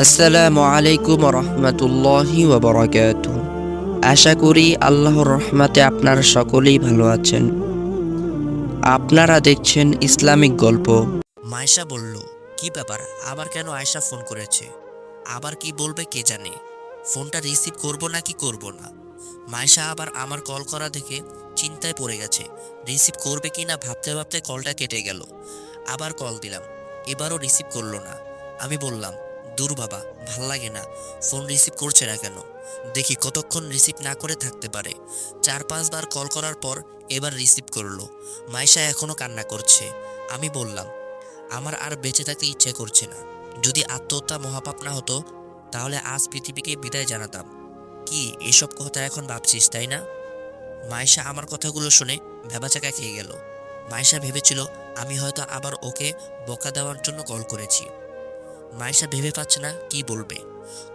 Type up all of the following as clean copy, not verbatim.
আসসালামু আলাইকুম রহমতুল্লাহি ওয়া আশা করি আল্লাহর রহমতে আপনারা সকলেই ভালো আছেন। আপনারা দেখছেন ইসলামিক গল্প। মায়েশা বলল, কি ব্যাপার, আবার কেন আয়েশা ফোন করেছে? আবার কি বলবে কে জানে। ফোনটা রিসিভ করব নাকি করব না। মায়েশা আবার আমার কল করা দেখে চিন্তায় পড়ে গেছে। রিসিভ করবে কি না ভাবতে ভাবতে কলটা কেটে গেল। আবার কল দিলাম, এবারও রিসিভ করলো না। আমি বললাম, দূর বাবা, ভাল লাগে না, ফোন রিসিভ করছে না কেন। দেখি কতক্ষণ রিসিভ না করে থাকতে পারে। 4-5 বার কল করার পর এবার রিসিভ করলো। মায়েশা এখনো কান্না করছে। আমি বললাম, আমার আর বেঁচে থাকতে ইচ্ছে করছে না। যদি আত্মহত্যা মহাপাপ না হতো তাহলে আজ পৃথিবীকে বিদায় জানাতাম। কি এসব কথা এখন ভাবছিস, তাই না? মায়েশা আমার কথাগুলো শুনে ভেবাচাকা খেয়ে গেল। মায়েশা ভেবেছিল আমি হয়তো আবার ওকে বকা দেওয়ার জন্য কল করেছি। মায়েশা ভেবে পাচ্ছে না কি বলবে,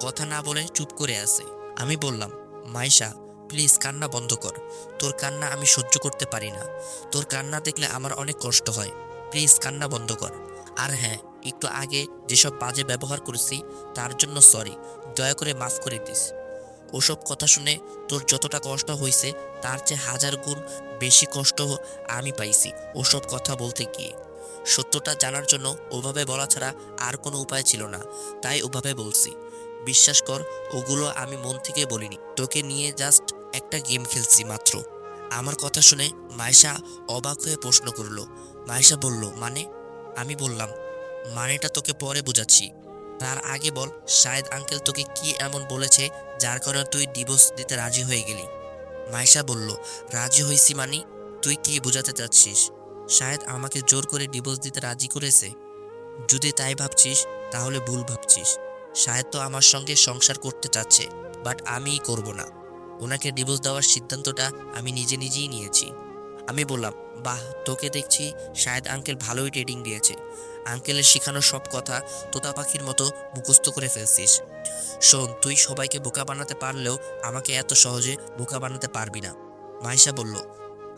কথা না বলে চুপ করে আছে। আমি বললাম, মায়েশা প্লিজ কান্না বন্ধ কর। তোর কান্না আমি সহ্য করতে পারি না। তোর কান্না দেখলে আমার অনেক কষ্ট হয়। প্লিজ কান্না বন্ধ কর। আর হ্যাঁ, একটু আগে যেসব বাজে ব্যবহার করেছি তার জন্য সরি, দয়া করে মাফ করে দিস। ওসব কথা শুনে তোর যতটা কষ্ট হয়েছে তার চেয়ে 1000 গুণ বেশি কষ্ট আমি পাইছি ওসব কথা বলতে গিয়ে। সত্যটা জানার জন্য ওভাবে বলা ছাড়া আর কোনো উপায় ছিল না, তাই ওভাবে বলছি। বিশ্বাস কর, ওগুলো আমি মন থেকে বলিনি, তোকে নিয়ে জাস্ট একটা গেম খেলছি মাত্র। আমার কথা শুনে মায়েশা অবাক হয়ে প্রশ্ন করলো। মায়েশা বলল, মানে? আমি বললাম, মানেটা তোকে পরে বোঝাচ্ছি, তার আগে বল, শাহেদ আঙ্কেল তোকে কি এমন বলেছে যার কারণে তুই ডিভোর্স দিতে রাজি হয়ে গেলি? মায়েশা বলল, রাজি হয়েছি মানে? তুই কি বোঝাতে চাচ্ছিস? শাহেদ আমাকে জোর করে ডিভোর্স দিতে রাজি করেছে? যদি তাই ভাবছিস তাহলে ভুল ভাবছিস। শাহেদ তো আমার সঙ্গে সংসার করতে চাচ্ছে, বাট আমিই করব না। ওনাকে ডিভোর্স দেওয়ার সিদ্ধান্তটা আমি নিজে নিজেই নিয়েছি। আমি বললাম, বাহ, তোকে দেখছি শাহেদ আঙ্কেল ভালোই ট্রেডিং দিয়েছে। আঙ্কেলের শেখানো সব কথা তোতা পাখির মতো মুখস্থ করে ফেলছিস। শোন, তুই সবাইকে বোকা বানাতে পারলেও আমাকে এত সহজে বোকা বানাতে পারবি না। মাইশা বলল,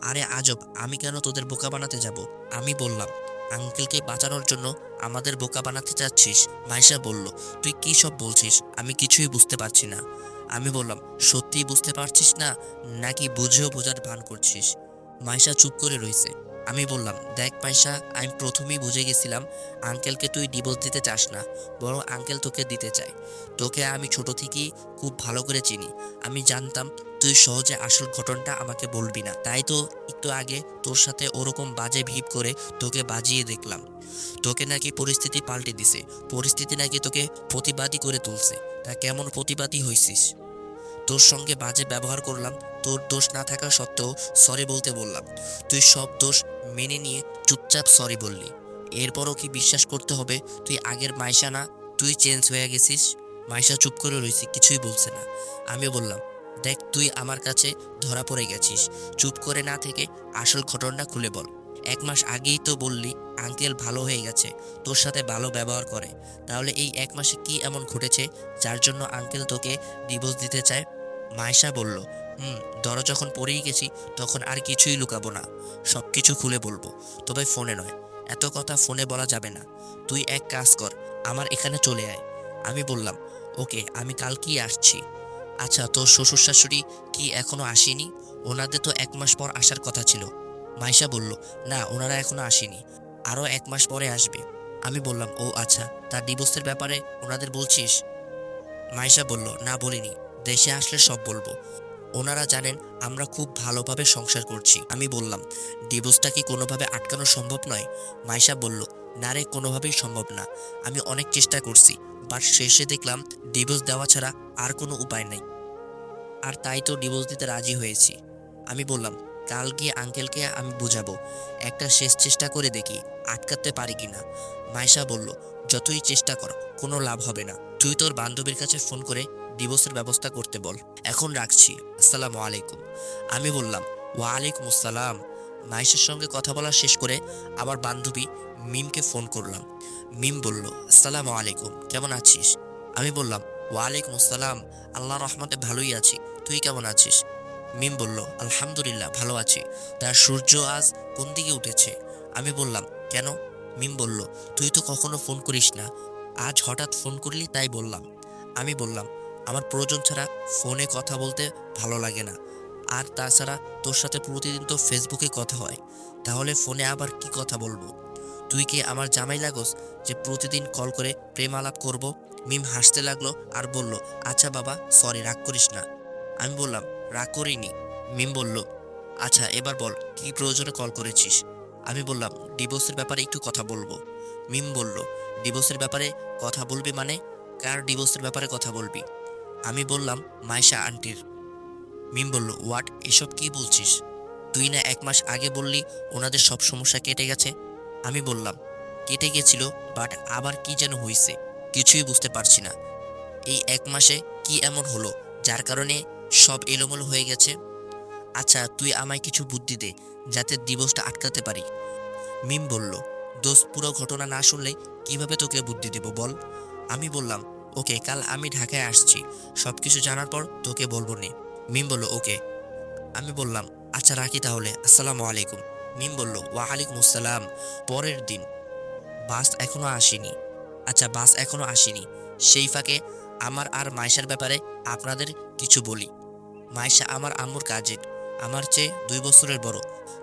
আরে আজব, আমি কেন তোদের বোকা বানাতে যাব? আমি বললাম, আঙ্কেলকে বাঁচানোর জন্য আমাদের বোকা বানাতে চাচ্ছিস? মাইশা বলল, তুই কি সব বলছিস, আমি কিছুই বুঝতে পারছি না। আমি বললাম, সত্যিই বুঝতে পারছিস না নাকি বুঝেও বোঝার ভান করছিস? মাইশা চুপ করে রইছে। আমি বললাম, দেখ মাইশা, আমি প্রথমেই বুঝে গেছিলাম আঙ্কেলকে তুই ডিভোর্স দিতে চাস না, বরং আঙ্কেল তোকে দিতে চায়। তোকে আমি ছোট থেকেই খুব ভালো করে চিনি। আমি জানতাম তুই সহজে আসল ঘটনাটা আমাকে বলবি না, তাই তো একটু আগে তোর সাথে ওরকম বাজে ভিপ করে তোকে বাজিয়ে দেখলাম। তোকে নাকি পরিস্থিতি পাল্টে দিছে, পরিস্থিতি নাকি তোকে প্রতিবাদী করে তুলছে। তা কেমন প্রতিবাদী হইছিস? তোর সঙ্গে বাজে ব্যবহার করলাম, তোর দোষ না থাকা সত্ত্বেও সরি বলতে বললাম। তুই সব দোষ মেনে নিয়ে চুপচাপ সরি বললি। এরপরও কি বিশ্বাস করতে হবে তুই আগের মাইশা না, তুই চেঞ্জ হয়ে গেছিস? মাইশা চুপ করে রয়েছে, কিছুই বলছে না। আমি বললাম, দেখ, তুই আমার কাছে ধরা পড়ে গেছিস। চুপ করে না থেকে আসল ঘটনাটা খুলে বল। 1 মাস আগেই তো বললি আঙ্কেল ভালো হয়ে গেছে, তোর সাথে ভালো ব্যবহার করে। তাহলে এই 1 মাসে কি এমন ঘটেছে যার জন্য আঙ্কেল তোকে ডিভোর্স দিতে চায়? মায়েশা বলল, ধরো যখন পড়েই গেছি তখন আর কিছুই লুকাবো না, সব কিছু খুলে বলবো, তবে ফোনে নয়। এত কথা ফোনে বলা যাবে না। তুই এক কাজ কর, আমার এখানে চলে আয়। আমি বললাম, ওকে, আমি কালকেই আসছি। আচ্ছা, তোর শ্বশুর শাশুড়ি কি এখনো আসেনি? ওনাদের তো 1 মাস পর আসার কথা ছিল। মাইশা বলল, না, ওনারা এখনো আসেনি, আরও 1 মাস পরে আসবে। আমি বললাম, ও আচ্ছা, তার ডিভোর্সের ব্যাপারে ওনাদের বলছিস? মাইশা বলল, না বলিনি, দেশে আসলে সব বলবো। ওনারা জানেন আমরা খুব ভালোভাবে সংসার করছি। আমি বললাম, ডিভোর্সটা কি কোনোভাবে আটকানো সম্ভব নয়? মাইশা বলল, না রে, কোনোভাবেই সম্ভব না। আমি অনেক চেষ্টা করছি, বাট শেষে দেখলাম ডিভোর্স দেওয়া ছাড়া আর কোনো উপায় নেই। আর তাই তো ডিভোর্স দিতে রাজি হয়েছি। আমি বললাম, কাল গিয়ে আঙ্কেলকে আমি বুঝাবো, একটা শেষ চেষ্টা করে দেখি আটকাতে পারি কিনা। মাইশা বলল, যতই চেষ্টা কর কোনো লাভ হবে না। তুই তোর বান্ধবীর কাছে ফোন করে ডিভোর্সের ব্যবস্থা করতে বল। এখন রাখছি, আসসালামু আলাইকুম। আমি বললাম, ওয়ালাইকুম আসসালাম। মাইশের সঙ্গে কথা বলা শেষ করে আবার বান্ধবী মিমকে ফোন করলাম। মিম বলল, আসসালামু আলাইকুম, কেমন আছিস? আমি বললাম, ওয়ালাইকুম আসসালাম, আল্লাহর রহমতে ভালোই আছি, তুই কেমন আছিস? মিম বলল, আলহামদুলিল্লাহ ভালো আছি। তার সূর্য আজ কোন দিকে উঠেছে? আমি বললাম, কেন? মিম বলল, তুই তো কখনো ফোন করিস না, আজ হঠাৎ ফোন করলি তাই বললাম। আমি বললাম, আমার প্রয়োজন ছাড়া ফোনে কথা বলতে ভালো লাগে না। আর তাছাড়া তোর সাথে প্রতিদিন তো ফেসবুকে কথা হয়, তাহলে ফোনে আবার কি কথা বলবো? তুই কি আমার জামাই লাগোস যে প্রতিদিন কল করে প্রেম আলাপ করব? মিম হাসতে লাগলো আর বলল, আচ্ছা বাবা, সরি, রাগ করিস না। আমি বললাম, রাগ করিনি। মিম বলল, আচ্ছা এবার বল, কি প্রয়োজনে কল করেছিস? আমি বললাম, ডিভোর্সের ব্যাপারে একটু কথা বলবো। মিম বলল, ডিভোর্সের ব্যাপারে কথা বলবি মানে? কার ডিভোর্সের ব্যাপারে কথা বলবি? আমি বললাম, মাইশা আন্টির। মিম বলল, হোয়াট, এসব কি বলছিস? তুই না 1 মাস আগে বললি ওনাদের সব সমস্যা কেটে গেছে। আমি বললাম, কেটে গেছিল, বাট আবার কি যেন হয়েছে, কিছুই বুঝতে পারছি না। এই 1 মাসে কি এমন হলো যার কারণে সব এলোমেলো হয়ে গেছে? আচ্ছা তুই আমায় কিছু বুদ্ধি দে, যাতে ডিভোর্সটা আটকাতে পারি। মিম বলল, দোস্ত, পুরো ঘটনা না শুনলে কিভাবে তোকে বুদ্ধি দেব বল? আমি বললাম, ওকে, কাল আমি ঢাকায় আসছি, সব কিছু জানার পর তোকে বলবো নে। মিম বলল, ওকে। আমি বললাম, আচ্ছা রাখি তাহলে, আসসালামু আলাইকুম। মিম বলল, ওয়ালাইকুম আসসালাম। পরের দিন, বাস এখনো আসেনি। আচ্ছা, বাস এখনো আসেনি, সেই ফাঁকে আমার আর মাইশার ব্যাপারে আপনাদের কিছু বলি। মাইশা আমার আম্মুর কাজিন, আমার চেয়ে 2 বছরের বড়।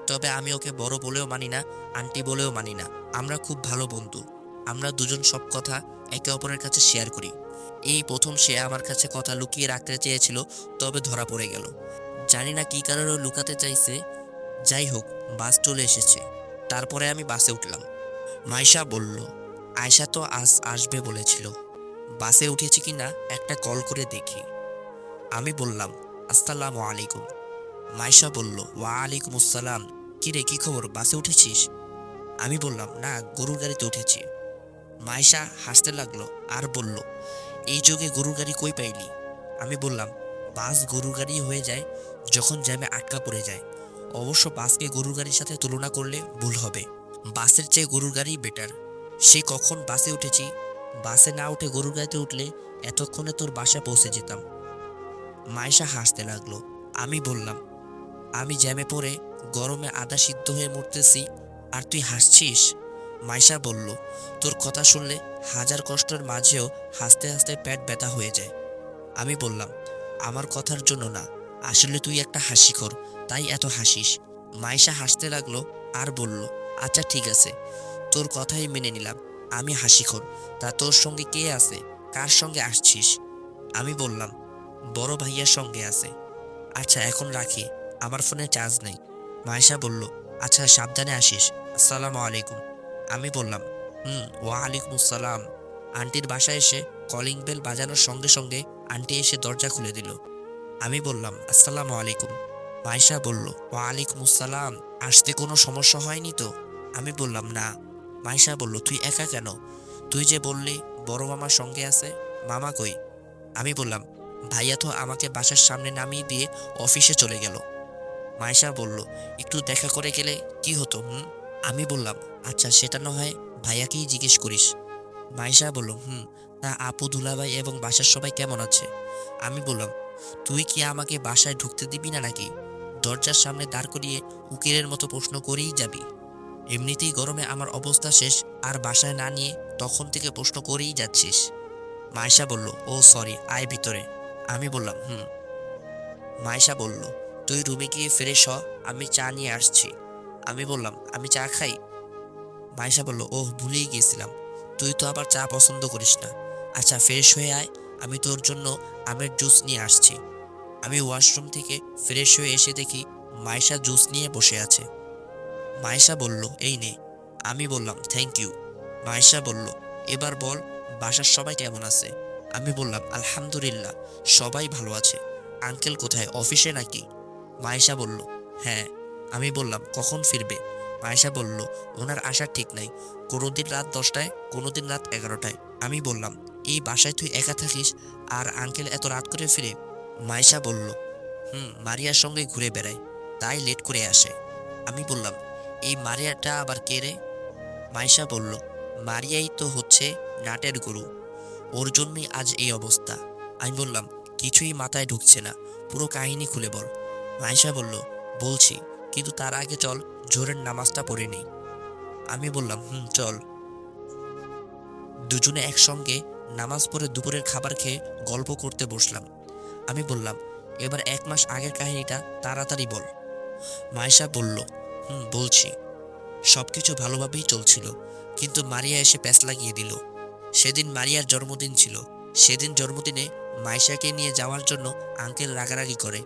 তবে আমি ওকে বড় বলেও মানি না, আন্টি বলেও মানি না। আমরা খুব ভালো বন্ধু। আমরা দুজন সব কথা একে অপরের কাছে শেয়ার করি। এই প্রথম সে আমার কাছে কথা লুকিয়ে রাখতে চেয়েছিল, তবে ধরা পড়ে গেল। জানি না কী কারণে ও লুকাতে চাইছে। যাই হোক, বাস চলে এসেছে। তারপরে আমি বাসে উঠলাম। মাইশা বলল, আয়শা তো আজ আসবে বলেছিল, বাসে উঠেছে কিনা একটা কল করে দেখি। আমি বললাম, আসসালামু আলাইকুম। মাইশা বলল, ওয়ালাইকুম আসসালাম। কিরে, কি খবর, বাসে উঠেছিস? আমি বললাম, না, গরুর গাড়িতে উঠেছি। মাইশা হাসতে লাগলো আর বলল, এই যুগে গরুর গাড়ি কই পাইলি? আমি বললাম, বাস গরুর গাড়ি হয়ে যায় যখন জ্যামে আটকা পড়ে যায়। অবশ্য বাসকে গরুর গাড়ির সাথে তুলনা করলে ভুল হবে। বাসের চেয়ে গরুর গাড়ি বেটার। সে কখন বাসে উঠেছি, বাসে না উঠে গরুর গাড়িতে উঠলে এতক্ষণে তোর বাসা পৌঁছে যেতাম। মাইশা হাসতে লাগলো। আমি বললাম, আমি জ্যামে পড়ে গরমে আধা সিদ্ধ হয়ে মরতেছি, আর তুই হাসছিস? মাইশা বলল, তোর কথা শুনলে হাজার কষ্টের মাঝেও হাসতে হাসতে পেট ব্যথা হয়ে যায়। আমি বললাম, আমার কথার জন্য না, আসলে তুই একটা হাসিখোর, তাই এত হাসিস। মাইশা হাসতে লাগলো আর বলল, আচ্ছা ঠিক আছে, তোর কথাই মেনে নিলাম, আমি হাসিখোর। তা তোর সঙ্গে কে আছে, কার সঙ্গে আসছিস? আমি বললাম, বড় ভাইয়ার সঙ্গে আছে। আচ্ছা এখন রাখি, আমার ফোনে চার্জ নেই। মাইশা বলল, আচ্ছা সাবধানে আসিস, আসসালামু আলাইকুম। আমি বললাম, ওয়ালাইকুম আসসালাম। আন্টির বাসায় এসে কলিং বেল বাজানোর সঙ্গে সঙ্গে আন্টি এসে দরজা খুলে দিল। আমি বললাম, আসসালামু আলাইকুম। মাইশা বলল, ওয়ালাইকুম আসসালাম। আসতে কোনো সমস্যা হয়নি তো? আমি বললাম, না। মাইশা বলল, তুই একা কেন? তুই যে বললি বড় মামার সঙ্গে আছে, মামা কই? আমি বললাম, ভাইয়া তো আমাকে বাসার সামনে নামিয়ে দিয়ে অফিসে চলে গেল। মাইশা বলল, একটু দেখা করে গেলে কি হতো? আমি বললাম, আচ্ছা সেটা না হয় ভাইয়াকেই জিজ্ঞেস করিস। মাইশা বলল, তা আপু, দুলাভাই এবং বাসার সবাই কেমন আছে? আমি বললাম, তুই কি আমাকে বাসায় ঢুকতে দিবি না নাকি? দরজার সামনে দাঁড় করিয়ে উকিলের মতো প্রশ্ন করেই যাবি? এমনিতেই গরমে আমার অবস্থা শেষ, আর বাসায় না নিয়ে তখন থেকে প্রশ্ন করেই যাচ্ছিস। মাইশা বলল, ও সরি, আয় ভিতরে। আমি বললাম, মাইশা বলল, তুই রুমে গিয়ে ফ্রেশ হ, আমি চা নিয়ে আসছি। আমি বললাম, আমি চা খাই? মাইশা বলল, ওহ, ভুলেই গিয়েছিলাম, তুই তো আবার চা পছন্দ করিস না। আচ্ছা ফ্রেশ হয়ে আয়, আমি তোর জন্য আমের জুস নিয়ে আসছি। আমি ওয়াশরুম থেকে ফ্রেশ হয়ে এসে দেখি মাইশা জুস নিয়ে বসে আছে। মাইশা বলল, এই নে। আমি বললাম, থ্যাংক ইউ। মাইশা বলল, এবার বল, বাসার সবাই কেমন আছে? আমি বললাম, আলহামদুলিল্লাহ, সবাই ভালো আছে। আঙ্কেল কোথায়, অফিসে নাকি? মাইশা বলল, হ্যাঁ। আমি বললাম, কখন ফিরবে? মাইশা বলল, ওনার আসার ঠিক নাই, কোনোদিন রাত 10টায়, কোনোদিন রাত 11টায়। আমি বললাম, এই বাসায় তুই একা থাকিস আর আঙ্কেল এত রাত করে ফিরে? মাইশা বলল, মারিয়ার সঙ্গে ঘুরে বেড়ায়, তাই লেট করে আসে। আমি বললাম, এই মারিয়াটা আবার কে রে? মাইশা বলল, মারিয়াই তো হচ্ছে নাটের গরু, ওর জন্যই আজ এই অবস্থা। আমি বললাম, কিছুই মাথায় ঢুকছে না, পুরো কাহিনী খুলে বল। মাইশা বলল, বলছি, কিন্তু তার আগে চল জোহরের নামাজটা পড়ে নেই। আমি বললাম, চল। দুজনে একসঙ্গে নামাজ পড়ে দুপুরের খাবার খেয়ে গল্প করতে বসলাম। আমি বললাম, এবার 1 মাস আগের কাহিনীটা তাড়াতাড়ি বল। মাইশা বলল, বলছি। সবকিছু ভালোভাবেই চলছিল, কিন্তু মারিয়া এসে প্যাঁচ লাগিয়ে দিল। সেদিন মারিয়ার জন্মদিন ছিল। সেদিন জন্মদিনে মাইশাকে নিয়ে যাওয়ার জন্য আঙ্কেল রাগারাগি করে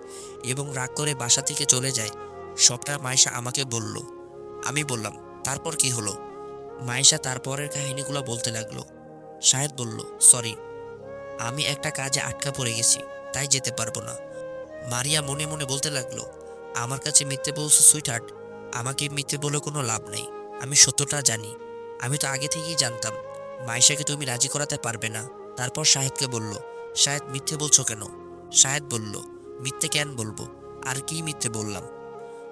এবং রাগ করে বাসা থেকে চলে যায়। সবটা মাইশা আমাকে বলল। আমি বললাম, তারপর কি হলো? মাইশা তারপরের কাহিনীগুলো বলতে লাগলো। শাহেদ বলল, সরি, আমি একটা কাজে আটকা পড়ে গেছি, তাই যেতে পারবো না। মারিয়া মনে মনে বলতে লাগলো, আমার কাছে মিথ্যে বলছো সুইটহার্ট। আমাকে মিথ্যে বলে কোনো লাভ নেই, আমি সত্যটা জানি। আমি তো আগে থেকেই জানতাম মাইশাকে তুমি রাজি করাতে পারবে না। তারপর শাহেদকে বলল, শাহেদ মিথ্যে বলছো কেন? শাহেদ বলল, মিথ্যে কেন বলবো, আর কি মিথ্যে বললাম?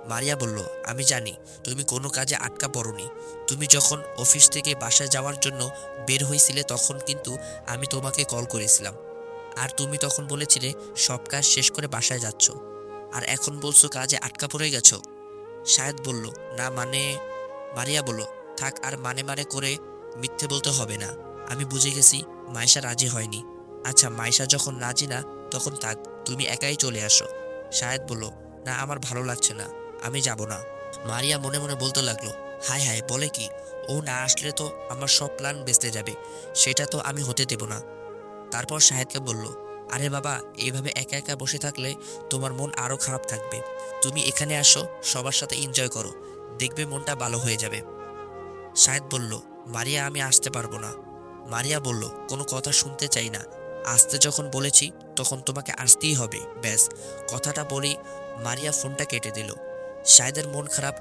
মারিয়া বলল, আমি জানি তুমি কোনো কাজে আটকা পড়োনি। তুমি যখন অফিস থেকে বাসায় যাওয়ার জন্য বের হয়েছিলে তখন কিন্তু আমি তোমাকে কল করেছিলাম, আর তুমি তখন বলেছিলে সব কাজ শেষ করে বাসায় যাচ্ছ, আর এখন বলছো কাজে আটকা পড়ে গেছো। শাহেদ বলল, না মানে। মারিয়া বলল, থাক, আর মানে মানে করে মিথ্যে বলতে হবে না। আমি বুঝে গেছি মাইশা রাজি হয়নি। আচ্ছা, মাইশা যখন রাজি না তখন থাক, তুমি একাই চলে আসো। শাহেদ বলল, না, আমার ভালো লাগছে না, আমি যাব না। মারিয়া মনে মনে বলতে লাগলো, হায় হায়, বলে কি? ও না আসলে তো আমার সব প্ল্যান বেঁচতে যাবে, সেটা তো আমি হতে দেব না। তারপর শাহেদকে বলল, আরে বাবা, এইভাবে একা একা বসে থাকলে তোমার মন আরো খারাপ থাকবে। তুমি এখানে আসো, সবার সাথে এনজয় করো, দেখবে মনটা ভালো হয়ে যাবে। শাহেদ বলল, মারিয়া, আমি আসতে পারবো না। মারিয়া বলল, কোনো কথা শুনতে চাই না, আসতে যখন বলেছি তখন তোমাকে আসতেই হবে, ব্যাস। কথাটা বলেই মারিয়া ফোনটা কেটে দিল। শাহেদের মন খারাপ,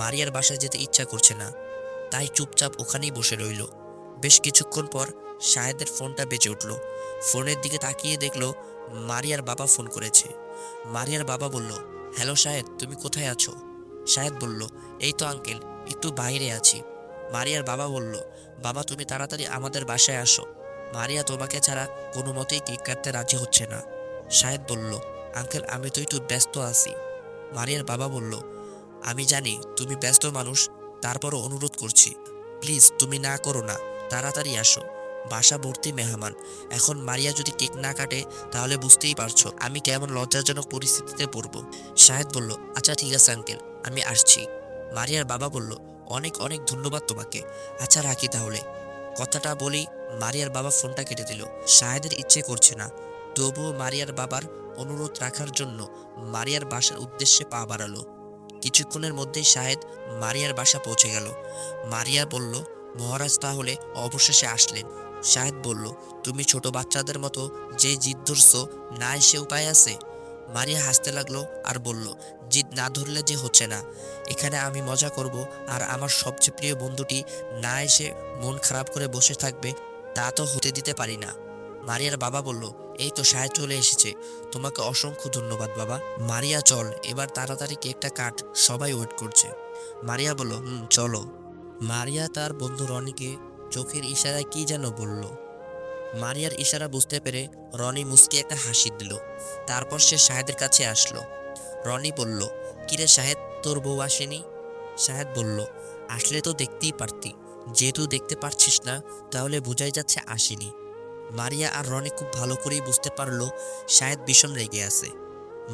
মারিয়ার বাসায় যেতে ইচ্ছা করছে না, তাই চুপচাপ ওখানেই বসে রইল। বেশ কিছুক্ষণ পর শাহেদের ফোনটা বেজে উঠল। ফোনের দিকে তাকিয়ে দেখলো মারিয়ার বাবা ফোন করেছে। মারিয়ার বাবা বলল, হ্যালো শাহেদ, তুমি কোথায় আছো? শাহেদ বলল, এই তো আঙ্কেল, একটু বাইরে আছি। মারিয়ার বাবা বলল, বাবা, তুমি তাড়াতাড়ি আমাদের বাসায় আসো, মারিয়া তোমাকে ছাড়া কোনো মতেই কেক কাটতে রাজি হচ্ছে না। শাহেদ বলল, আঙ্কেল, আমি তো একটু ব্যস্ত আছি। মারিয়ার বাবা বলল, আমি জানি তুমি ব্যস্ত মানুষ, তারপরও অনুরোধ করছি, প্লিজ তুমি না করো না, তাড়াতাড়ি আসো, বাসা ভর্তি মেহমান। এখন মারিয়া যদি কেক না কাটে তাহলে বুঝতেই পারছো আমি কেমন লজ্জাজনক পরিস্থিতিতে পড়বো। শাহেদ বলল, আচ্ছা ঠিক আছে আঙ্কেল, আমি আসছি। মারিয়ার বাবা বলল, অনেক অনেক ধন্যবাদ তোমাকে, আচ্ছা রাখি তাহলে। কথাটা বলেই মারিয়ার বাবা ফোনটা কেটে দিল। শাহেদের ইচ্ছে করছে না, তবুও মারিয়ার বাবার অনুরোধ রাখার জন্য মারিয়ার বাসার উদ্দেশ্যে পা বাড়ালো। কিছুক্ষণের মধ্যেই শাহেদ মারিয়ার বাসা পৌঁছে গেল। মারিয়া বলল, মহারাজ তাহলে অবশেষে আসলেন। শাহেদ বলল, তুমি ছোট বাচ্চাদের মতো যে জিদ ধরছো, না এসে উপায় আছে? মারিয়া হাসতে লাগলো আর বলল, জিদ না ধরলে যে হচ্ছে না, এখানে আমি মজা করব আর আমার সবচেয়ে প্রিয় বন্ধুটি না এসে মন খারাপ করে বসে থাকবে, তা তো হতে দিতে পারি না। মারিয়ার বাবা বলল, এই তো শাহেদ চলে এসেছে, তোমাকে অসংখ্য ধন্যবাদ বাবা। মারিয়া, চল এবার তাড়াতাড়ি কেকটা কাট, সবাই ওয়েট করছে। মারিয়া বলল, চলো। মারিয়া তার বন্ধু রনিকে চোখের ইশারায় কি যেন বলল। মারিয়ার ইশারা বুঝতে পেরে রনি মুস্কি একটা হাসি দিল। তারপর সে শাহেদের কাছে আসলো। রনি বলল, কিরে শাহেদ, তোর বউ আসেনি? শাহেদ বলল, আসলে তো দেখতেই পারতি, যেহেতু দেখতে পারছিস না তাহলে বোঝাই যাচ্ছে আসেনি। মারিয়া আর রনি খুব ভালো করেই বুঝতে পারলো শাহেদ ভীষণ রেগে আছে।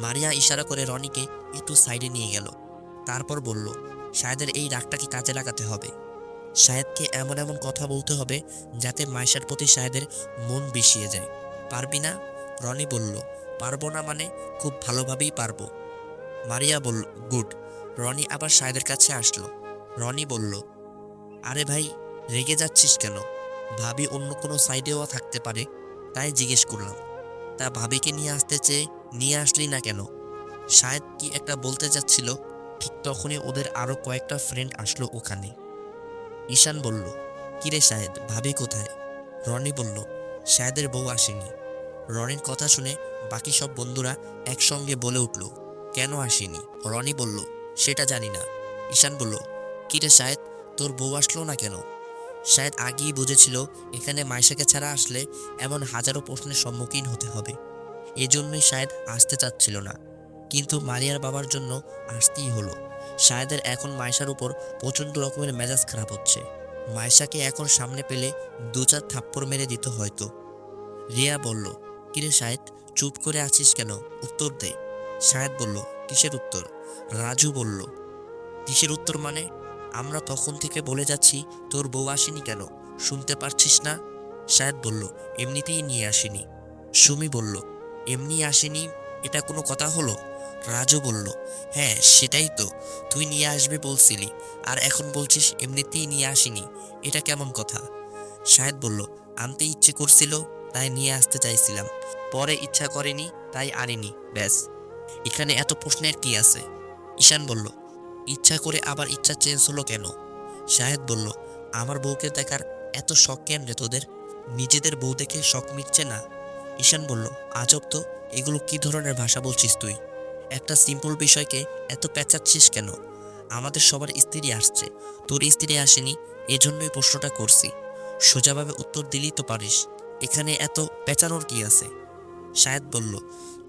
মারিয়া ইশারা করে রনিকে একটু সাইডে নিয়ে গেল। তারপর বলল, শাহেদের এই রাগটাকে কাজে লাগাতে হবে। শাহেদকে এমন এমন কথা বলতে হবে যাতে মাইশার প্রতি শাহেদের মন বিষিয়ে যায়। পারবি না? রনি বলল, পারবো না মানে? খুব ভালোভাবেই পারবো। মারিয়া বলল, গুড। রনি আবার শাহেদের কাছে আসলো। রনি বলল, আরে ভাই, রেগে যাচ্ছিস কেন? ভাবি অন্য কোনো সাইডেও থাকতে পারে, তাই জিজ্ঞেস করলাম। তা ভাবিকে নিয়ে আসতে চেয়ে নিয়ে আসলি না কেন? শাহেদ কি একটা বলতে যাচ্ছিল, ঠিক তখনই ওদের আরো কয়েকটা ফ্রেন্ড আসলো ওখানে। ঈশান বলল, কিরে শাহেদ, ভাবি কোথায়? রনি বলল, শাহেদের বউ আসেনি। রনির কথা শুনে বাকি সব বন্ধুরা একসঙ্গে বলে উঠল, কেন আসেনি? রনি বলল, সেটা জানি না। ঈশান বলল, কিরে শাহেদ, তোর বউ আসলো না কেন? শাহেদ আগেই বুঝেছিল এখানে মাইশাকে ছাড়া আসলে এমন হাজারো প্রশ্নের সম্মুখীন হতে হবে, এজন্যই শাহেদ আসতে চাচ্ছিল না, কিন্তু মারিয়ার বাবার জন্য আসতেই হলো। শাহেদের এখন মাইশার উপর প্রচণ্ড রকমের মেজাজ খারাপ হচ্ছে। মাইশাকে এখন সামনে পেলে 2-4 থাপ্পড় মেরে দিত হয়তো। রিয়া বলল, কিরে শাহেদ, চুপ করে আছিস কেন? উত্তর দে। শাহেদ বলল, কিসের উত্তর? রাজু বলল, কিসের উত্তর মানে? আমরা তখন থেকে বলে যাচ্ছি তোর বউ আসেনি কেন, শুনতে পারছিস না? শাহেদ বলল, এমনিতেই নিয়ে আসেনি। সুমি বলল, এমনি আসেনি, এটা কোনো কথা হলো? রাজু বলল, হ্যাঁ সেটাই তো, তুই নিয়ে আসবে বলছিলি, আর এখন বলছিস এমনিতেই নিয়ে আসেনি, এটা কেমন কথা? শাহেদ বলল, আনতে ইচ্ছে করছিল তাই নিয়ে আসতে চাইছিলাম, পরে ইচ্ছা করেনি তাই আনিনি, ব্যাস। এখানে এত প্রশ্নের কি আছে? ঈশান বলল, ইচ্ছা করে আবার ইচ্ছা চেঞ্জ হলো কেন? শাহেদ বলল, আমার বউকে দেখার এত শখ কেন রে তোদের? নিজেদের বউ দেখে শখ মিটছে না? ঈশান বলল, আজব তো, এগুলো কি ধরনের ভাষা বলছিস তুই? একটা সিম্পল বিষয়কে এত পেঁচাচ্ছিস কেন? আমাদের সবার স্ত্রী আসছে, তোর স্ত্রী আসেনি, এজন্যই প্রশ্নটা করছি। সোজাভাবে উত্তর দিলেই তো পারিস, এখানে এত পেঁচানোর কি আছে? শাহেদ বলল,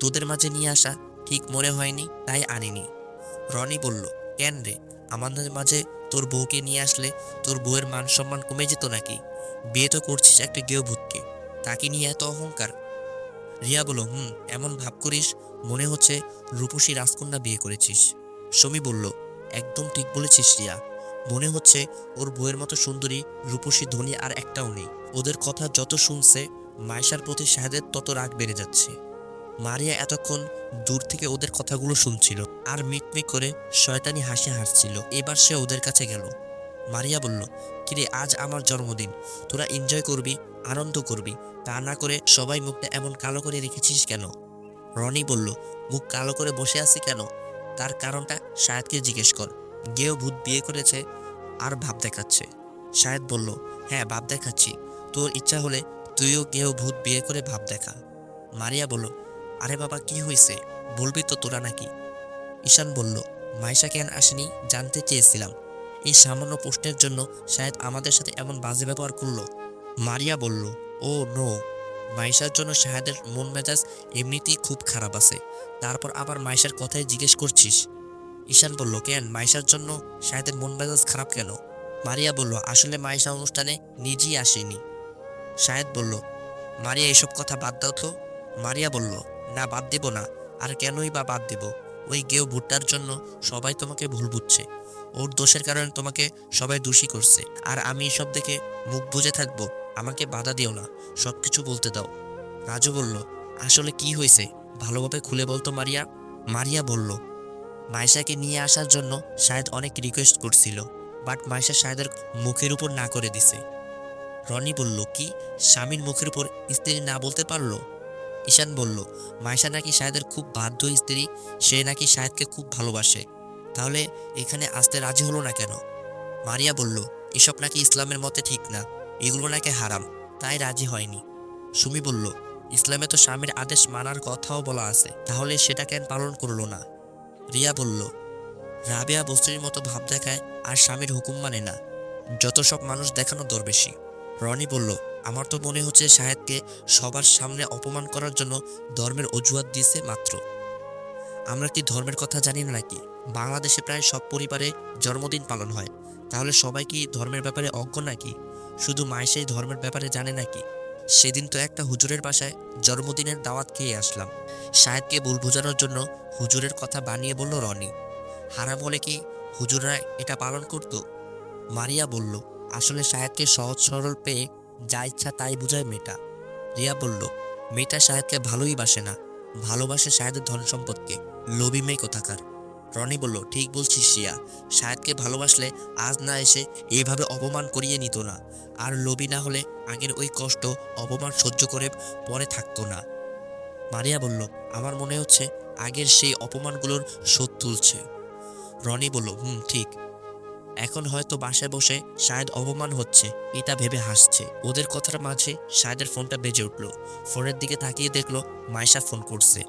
তোদের মাঝে নিয়ে আসা ঠিক মনে হয়নি তাই আনিনি। রনি বলল, কেন রে, আমাদের মাঝে তোর বউকে নিয়ে আসলে তোর বউয়ের মান সম্মান কমে যেত নাকি? বিয়ে তো করছিস একটা গেয়ভূতকে, তাকে নিয়ে এত অহংকার? রিয়া বলল, এমন ভাব করিস মনে হচ্ছে রূপসী রাজকন্যা বিয়ে করেছিস। সমী বলল, একদম ঠিক বলেছিস রিয়া, মনে হচ্ছে ওর বউয়ের মতো সুন্দরী রূপসী ধনী আর একটাও নেই। ওদের কথা যত শুনছে মাইশার প্রতি শাহেদের তত রাগ বেড়ে যাচ্ছে। মারিয়া এতক্ষণ দূর থেকে ওদের কথাগুলো শুনছিল আর মিটমিট করে শয়তানি হাসি হাসছিল। এবার সে ওদের কাছে গেল। মারিয়া বলল, কিরে, আজ আমার জন্মদিন, তোরা এনজয় করবি, আনন্দ করবি, তা না করে সবাই মুখটা এমন কালো করে রেখেছিস কেন? রনি বলল, মুখ কালো করে বসে আছি কেন, তার কারণটা শাহেদকে জিজ্ঞেস কর। গেও ভূত বিয়ে করেছে আর ভাব দেখাচ্ছে। শাহেদ বলল, হ্যাঁ ভাব দেখাচ্ছি, তোর ইচ্ছা হলে তুইও গেও ভূত বিয়ে করে ভাব দেখা। মারিয়া বলল, আরে বাবা কি হয়েছে, বলবি তো তোরা নাকি? ঈশান বলল, মাইশা কেন আসেনি জানতে চেয়েছিলাম, এই সামান্য প্রশ্নের জন্য শায়দ আমাদের সাথে এমন বাজে ব্যবহার করলো। মারিয়া বলল, ও নো, মাইশার জন্য শাহেদের মন মেজাজ এমনিতেই খুব খারাপ আছে, তারপর আবার মাইশার কথাই জিজ্ঞেস করছিস? ঈশান বলল, কেন, মাইশার জন্য শাহেদের মন মেজাজ খারাপ কেন? মারিয়া বলল, আসলে মাইশা অনুষ্ঠানে নিজেই আসেনি। শাহেদ বলল, মারিয়া এসব কথা বাদ দাও তো। মারিয়া বলল, না বাদ দেব না, আর কেনই বা বাদ দেব? ওই গেও ভুট্টার জন্য সবাই তোমাকে ভুল বুঝছে, ওর দোষের কারণে তোমাকে সবাই দোষী করছে, আর আমি এসব দেখে মুখ বুজে থাকবো? আমাকে বাধা দিও না, সবকিছু বলতে দাও। রাজু বলল, আসলে কি হয়েছে ভালোভাবে খুলে বলতো মারিয়া। মারিয়া বলল, মাইশাকে নিয়ে আসার জন্য শায়দ অনেক রিকোয়েস্ট করছিল, বাট মাইশা শায়দের মুখের উপর না করে দিছে। রনি বলল, কি, স্বামীর মুখের উপর স্ত্রী না বলতে পারলো? ঈশান বলল, মাইশা নাকি শাহেদের খুব বাধ্য স্ত্রী, সে নাকি শাহেদকে খুব ভালোবাসে, তাহলে এখানে আসতে রাজি হলো না কেন? মারিয়া বলল, এসব নাকি ইসলামের মতে ঠিক না, এগুলো নাকি হারাম, তাই রাজি হয়নি। সুমি বলল, ইসলামে তো স্বামীর আদেশ মানার কথাও বলা আছে, তাহলে সেটা কেন পালন করলো না? রিয়া বলল, রাবেয়া বস্তির মতো ভাব দেখায় আর স্বামীর হুকুম মানে না, যত সব মানুষ দেখানো দরবেশি। রনি বলল, আমার তো মনে হচ্ছে শাহেদকে সবার সামনে অপমান করার জন্য ধর্মের অজুহাত দিয়েছে মাত্র। আমরা কি ধর্মের কথা জানি না নাকি? বাংলাদেশে প্রায় সব পরিবারে জন্মদিন পালন হয়, তাহলে সবাই কি ধর্মের ব্যাপারে অজ্ঞ নাকি? শুধু মাইশাই ধর্মের ব্যাপারে জানে নাকি? সেদিন তো একটা হুজুরের বাসায় জন্মদিনের দাওয়াত খেয়ে আসলাম, শাহেদকে ভুল বোঝানোর জন্য হুজুরের কথা বানিয়ে বলল রনি। হারাম হলে কি হুজুররা এটা পালন করতো? মারিয়া বলল, আসলে শাহেদকে সহজ সরল পেয়ে যা ইচ্ছা তাই বুঝায় মেয়েটা। রিয়া বলল, মেয়েটা শাহেদকে ভালোই বাসে না, ভালোবাসে শাহেদের ধন সম্পদকে, লোভী মেয়ে কোথাকার। রনি বলল, ঠিক বলছিস রিয়া, শাহেদকে ভালোবাসলে আজ না এসে এইভাবে অপমান করিয়ে নিত না, আর লোভী না হলে আগের ওই কষ্ট অপমান সহ্য করে পরে থাকতো না। মারিয়া বলল, আমার মনে হচ্ছে আগের সেই অপমানগুলোর শোধ তুলছে। রনি বলল, ঠিক, এখন হয়তো বাসায় বসে শায়দ অপমান হচ্ছে এটা ভেবে হাসছে। ওদের কথার মাঝে শায়দের ফোনটা বেজে উঠল। ফোনের দিকে তাকিয়ে দেখলো মাইশা ফোন করছে।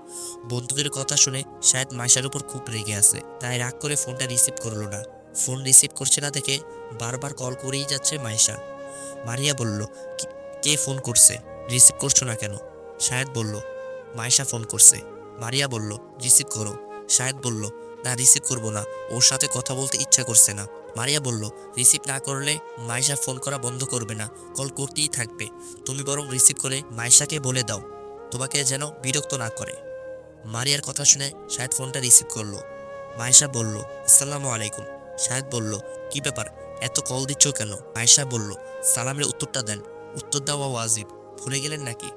বন্ধুদের কথা শুনে শায়দ মাইশার উপর খুব রেগে আছে, তাই রাগ করে ফোনটা রিসিভ করলো না। ফোন রিসিভ করছে না দেখে বারবার কল করেই যাচ্ছে মাইশা। মারিয়া বলল, কে ফোন করছে, রিসিভ করছো না কেন? শায়দ বলল, মাইশা ফোন করছে। মারিয়া বলল, রিসিভ করো। শায়দ বলল, না রিসিভ করবো না, ওর সাথে কথা বলতে ইচ্ছা করছে না। মারিয়া বলল, রিসিভ না করলে মাইশা ফোন করা বন্ধ করবে না, কল করতেই থাকবে। তুমি বরং রিসিভ করে মাইশাকে বলে দাও তোমাকে যেন বিরক্ত না করে। মারিয়ার কথা শুনে শাহেদ ফোনটা রিসিভ করলো। মাইশা বলল, আসসালামু আলাইকুম। শাহেদ বলল, কি ব্যাপার, এত কল দিচ্ছ কেন? মাইশা বলল, সালামের উত্তরটা দেন, উত্তর দেওয়া ওয়াজিব, ভুলে গেলেন নাকি?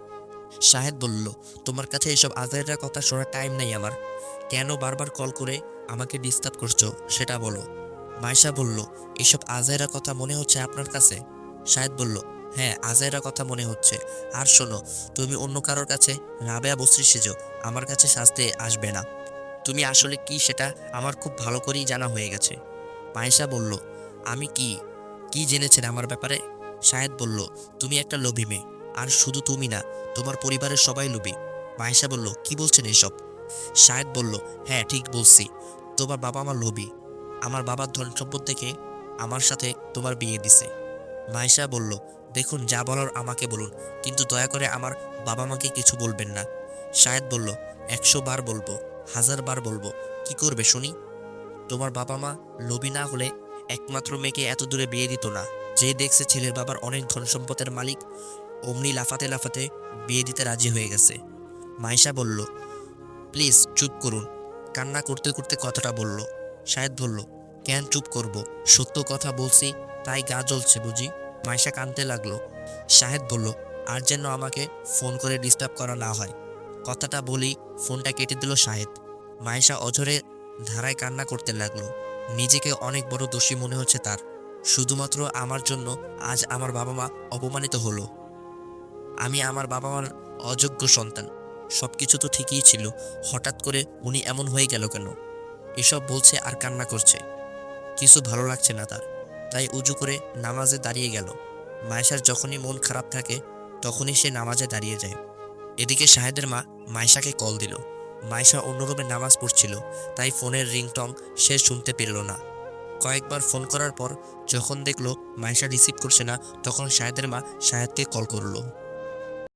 শাহেদ বলল, তোমার কাছে এসব আজাইরা কথা শোনার টাইম নেই আমার। কেন বারবার কল করে আমাকে ডিস্টার্ব করছো সেটা বলো। মাইশা বলল, এসব আজাইরা কথা মনে হচ্ছে আপনার কাছে? শাহেদ বলল, হ্যাঁ, আজাইরা কথা মনে হচ্ছে। আর শোনো, তুমি অন্য কারোর কাছে রাবেয়া বসরি সেজো, আমার কাছে সাজতে আসবে না। তুমি আসলে কি সেটা আমার খুব ভালো করেই জানা হয়ে গেছে। মাইশা বলল, আমি কি কি জেনেছেন আমার ব্যাপারে? শাহেদ বলল, তুমি একটা লোভী মেয়ে, আর শুধু তুমি না, তোমার পরিবারের সবাই লোভী। মাইশা বলল, কি বলছেন এসব? শাহেদ বলল, হ্যাঁ ঠিক বলছি, তোমার বাবা আমার লোভী। আমার বাবার ধন সম্পদ দেখে আমার সাথে তোমার বিয়ে দিছে। মাইশা বলল, দেখুন, যা বলার আমাকে বলুন, কিন্তু দয়া করে আমার বাবা মাকে কিছু বলবেন না। শাহেদ বলল, 100 বার বলবো, 1000 বার বলবো, কি করবে শুনি? তোমার বাবা মা লোভী না হলে একমাত্র মেয়েকে এত দূরে বিয়ে দিত না। যে দেখছে ছেলের বাবার অনেক ধন সম্পদের মালিক, অমনি লাফাতে লাফাতে বিয়ে দিতে রাজি হয়ে গেছে। মাইশা বলল, প্লিজ চুপ করুন। কান্না করতে করতে কথাটা বলল। শাহেদ বলল, কেন চুপ করব, সত্য কথা বলছি, তাই গা জ্বলছে বুঝি? মাইশা কাঁদতে লাগলো। শাহেদ বলল, আর যেন আমাকে ফোন করে ডিস্টার্ব করা না হয়। কথাটা বলি ফোনটা কেটে দিল শাহেদ। মাইশা অঝরে ধারায় কান্না করতে লাগলো। নিজেকে অনেক বড় দোষী মনে হচ্ছে তার। শুধুমাত্র আমার জন্য আজ আমার বাবা মা অপমানিত হলো। আমি আমার বাবা মার অযোগ্য সন্তান। সবকিছু তো ঠিকই ছিল, হঠাৎ করে উনি এমন হয়ে গেল কেন? এসব বলছে আর কান্না করছে। কিছু ভালো লাগছে না তার, তাই উজু করে নামাজে দাঁড়িয়ে গেল। মায়েশার যখনই মন খারাপ থাকে তখনই সে নামাজে দাঁড়িয়ে যায়। এদিকে শাহেদের মা মাইশাকে কল দিল। মাইশা অন্য রুমে নামাজ পড়ছিল, তাই ফোনের রিংটং সে শুনতে পেল না। কয়েকবার ফোন করার পর যখন দেখলো মাইশা রিসিভ করছে না, তখন শাহেদের মা শাহেদকে কল করলো।